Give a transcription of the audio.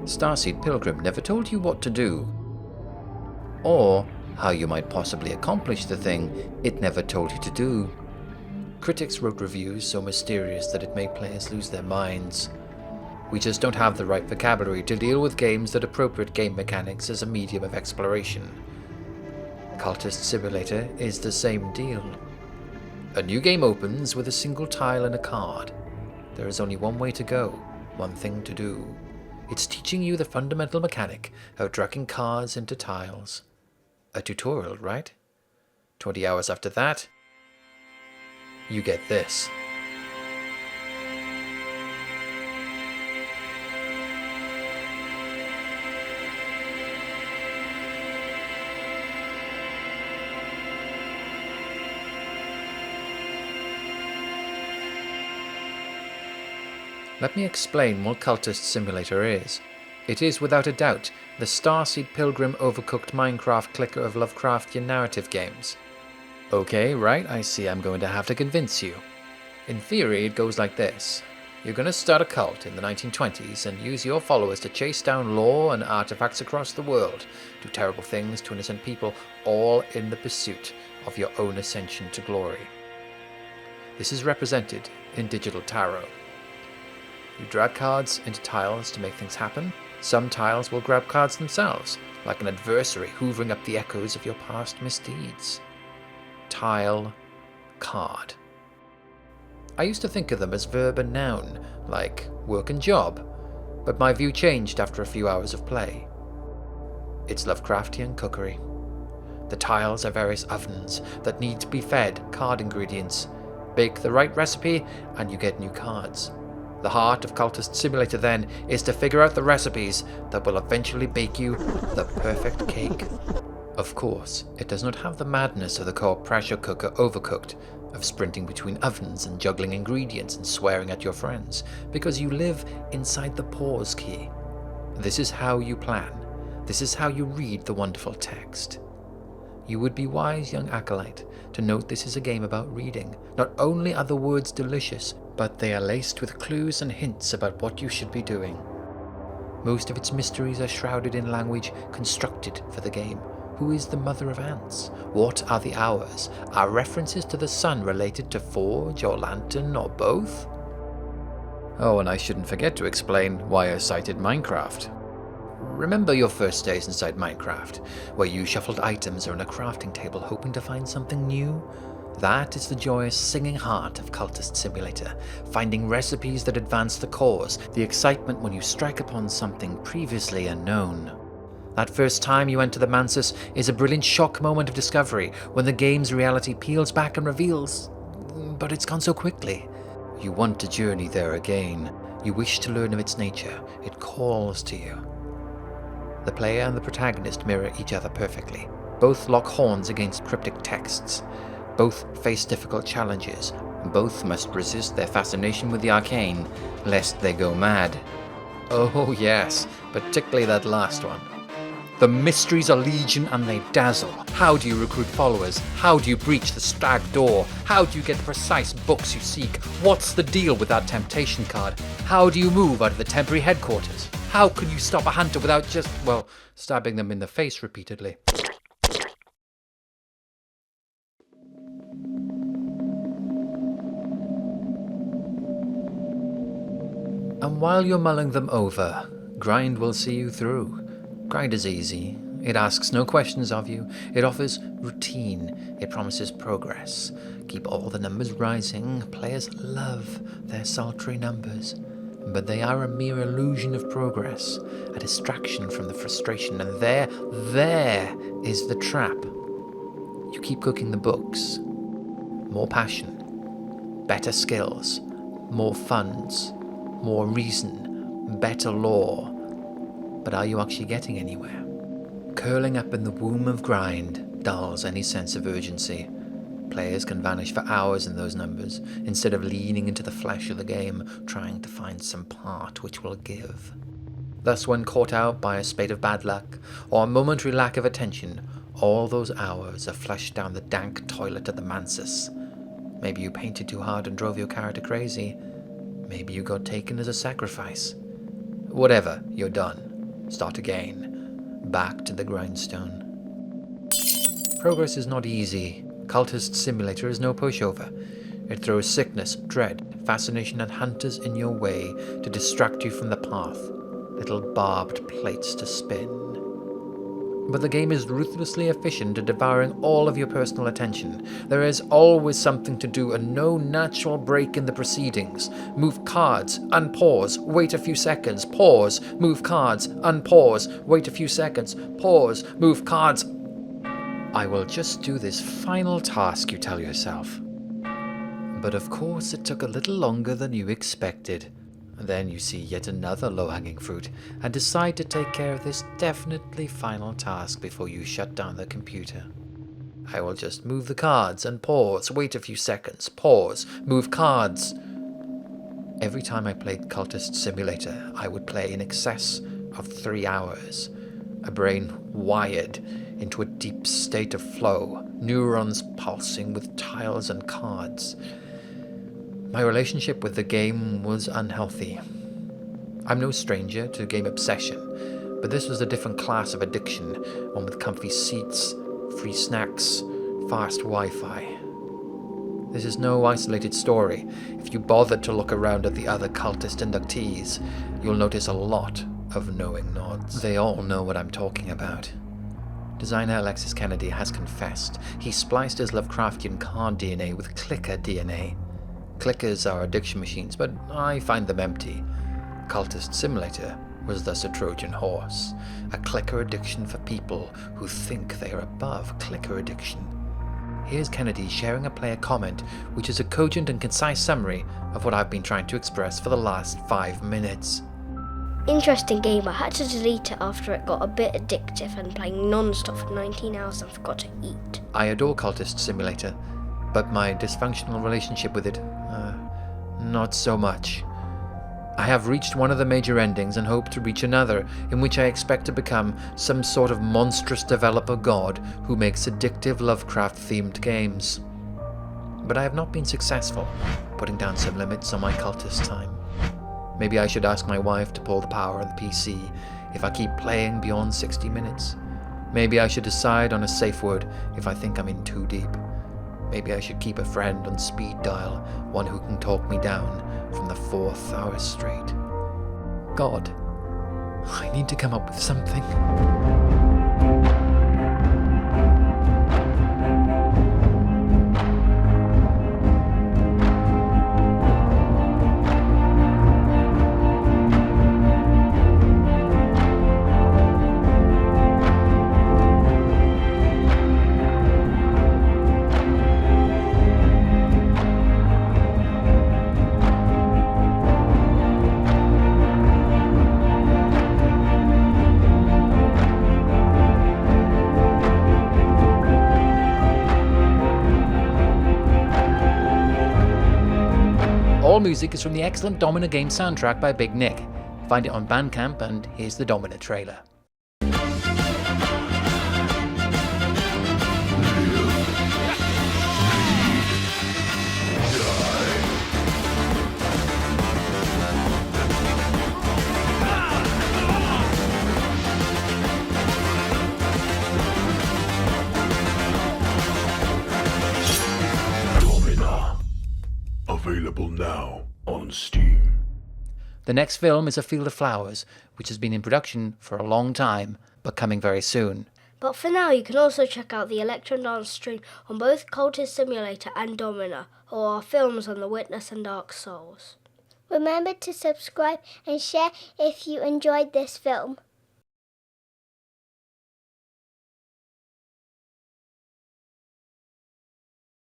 Starseed Pilgrim never told you what to do, or how you might possibly accomplish the thing it never told you to do. Critics wrote reviews so mysterious that it made players lose their minds. We just don't have the right vocabulary to deal with games that appropriate game mechanics as a medium of exploration. Cultist Simulator is the same deal. A new game opens with a single tile and a card. There is only one way to go, one thing to do. It's teaching you the fundamental mechanic of droqen cards into tiles. A tutorial, right? 20 hours after that, you get this. Let me explain what Cultist Simulator is. It is, without a doubt, the Starseed Pilgrim overcooked Minecraft clicker of Lovecraftian narrative games. Okay, right, I see I'm going to have to convince you. In theory, it goes like this. You're going to start a cult in the 1920s and use your followers to chase down lore and artifacts across the world, do terrible things to innocent people, all in the pursuit of your own ascension to glory. This is represented in digital tarot. You drag cards into tiles to make things happen. Some tiles will grab cards themselves, like an adversary hoovering up the echoes of your past misdeeds. Tile, card. I used to think of them as verb and noun, like work and job, but my view changed after a few hours of play. It's Lovecraftian cookery. The tiles are various ovens that need to be fed card ingredients. Bake the right recipe and you get new cards. The heart of Cultist Simulator, then, is to figure out the recipes that will eventually bake you the perfect cake. Of course, it does not have the madness of the co-op pressure cooker Overcooked, of sprinting between ovens and juggling ingredients and swearing at your friends, because you live inside the pause key. This is how you plan. This is how you read the wonderful text. You would be wise, young acolyte, to note this is a game about reading. Not only are the words delicious, but they are laced with clues and hints about what you should be doing. Most of its mysteries are shrouded in language constructed for the game. Who is the mother of ants? What are the hours? Are references to the sun related to forge or lantern or both? Oh, and I shouldn't forget to explain why I cited Minecraft. Remember your first days inside Minecraft, where you shuffled items around a crafting table hoping to find something new? That is the joyous singing heart of Cultist Simulator, finding recipes that advance the cause, the excitement when you strike upon something previously unknown. That first time you enter the Mansus is a brilliant shock moment of discovery, when the game's reality peels back and reveals, but it's gone so quickly. You want to journey there again. You wish to learn of its nature. It calls to you. The player and the protagonist mirror each other perfectly. Both lock horns against cryptic texts. Both face difficult challenges. Both must resist their fascination with the arcane, lest they go mad. Oh yes, particularly that last one. The mysteries are legion and they dazzle. How do you recruit followers? How do you breach the stag door? How do you get the precise books you seek? What's the deal with that temptation card? How do you move out of the temporary headquarters? How can you stop a hunter without just, well, stabbing them in the face repeatedly? And while you're mulling them over, Grind will see you through. Grind is easy. It asks no questions of you. It offers routine. It promises progress. Keep all the numbers rising. Players love their sultry numbers. But they are a mere illusion of progress, a distraction from the frustration, and there is the trap. You keep cooking the books. More passion, better skills, more funds, more reason, better lore. But are you actually getting anywhere? Curling up in the womb of grind dulls any sense of urgency. Players can vanish for hours in those numbers, instead of leaning into the flesh of the game, trying to find some part which will give. Thus, when caught out by a spate of bad luck, or a momentary lack of attention, all those hours are flushed down the dank toilet of the Mansus. Maybe you painted too hard and drove your character crazy. Maybe you got taken as a sacrifice. Whatever, you're done. Start again. Back to the grindstone. Progress is not easy. Cultist Simulator is no pushover. It throws sickness, dread, fascination, and hunters in your way to distract you from the path. Little barbed plates to spin. But the game is ruthlessly efficient at devouring all of your personal attention. There is always something to do and no natural break in the proceedings. Move cards, unpause, wait a few seconds, pause, move cards, unpause, wait a few seconds, pause, move cards. I will just do this final task, you tell yourself. But of course it took a little longer than you expected. Then you see yet another low-hanging fruit and decide to take care of this definitely final task before you shut down the computer. I will just move the cards and pause, wait a few seconds, pause, move cards. Every time I played Cultist Simulator, I would play in excess of 3 hours. A brain wired into a deep state of flow, neurons pulsing with tiles and cards. My relationship with the game was unhealthy. I'm no stranger to game obsession, but this was a different class of addiction, one with comfy seats, free snacks, fast Wi-Fi. This is no isolated story. If you bother to look around at the other cultist inductees, you'll notice a lot of knowing nods. They all know what I'm talking about. Designer Alexis Kennedy has confessed he spliced his Lovecraftian card DNA with clicker DNA. Clickers are addiction machines, but I find them empty. Cultist Simulator was thus a Trojan horse, a clicker addiction for people who think they are above clicker addiction. Here's Kennedy sharing a player comment, which is a cogent and concise summary of what I've been trying to express for the last 5 minutes. Interesting game. I had to delete it after it got a bit addictive and playing non-stop for 19 hours and forgot to eat. I adore Cultist Simulator, but my dysfunctional relationship with it, not so much. I have reached one of the major endings and hope to reach another, in which I expect to become some sort of monstrous developer god who makes addictive Lovecraft-themed games. But I have not been successful, putting down some limits on my cultist time. Maybe I should ask my wife to pull the power on the PC if I keep playing beyond 60 minutes. Maybe I should decide on a safe word if I think I'm in too deep. Maybe I should keep a friend on speed dial, one who can talk me down from the 4th hour straight. God, I need to come up with something. All music is from the excellent Domina game soundtrack by Big Nick. Find it on Bandcamp, and here's the Domina trailer. Available now on Steam. The next film is A Field of Flowers, which has been in production for a long time, but coming very soon. But for now, you can also check out the Electron Dance stream on both Cultist Simulator and Domina, or our films on The Witness and Dark Souls. Remember to subscribe and share if you enjoyed this film.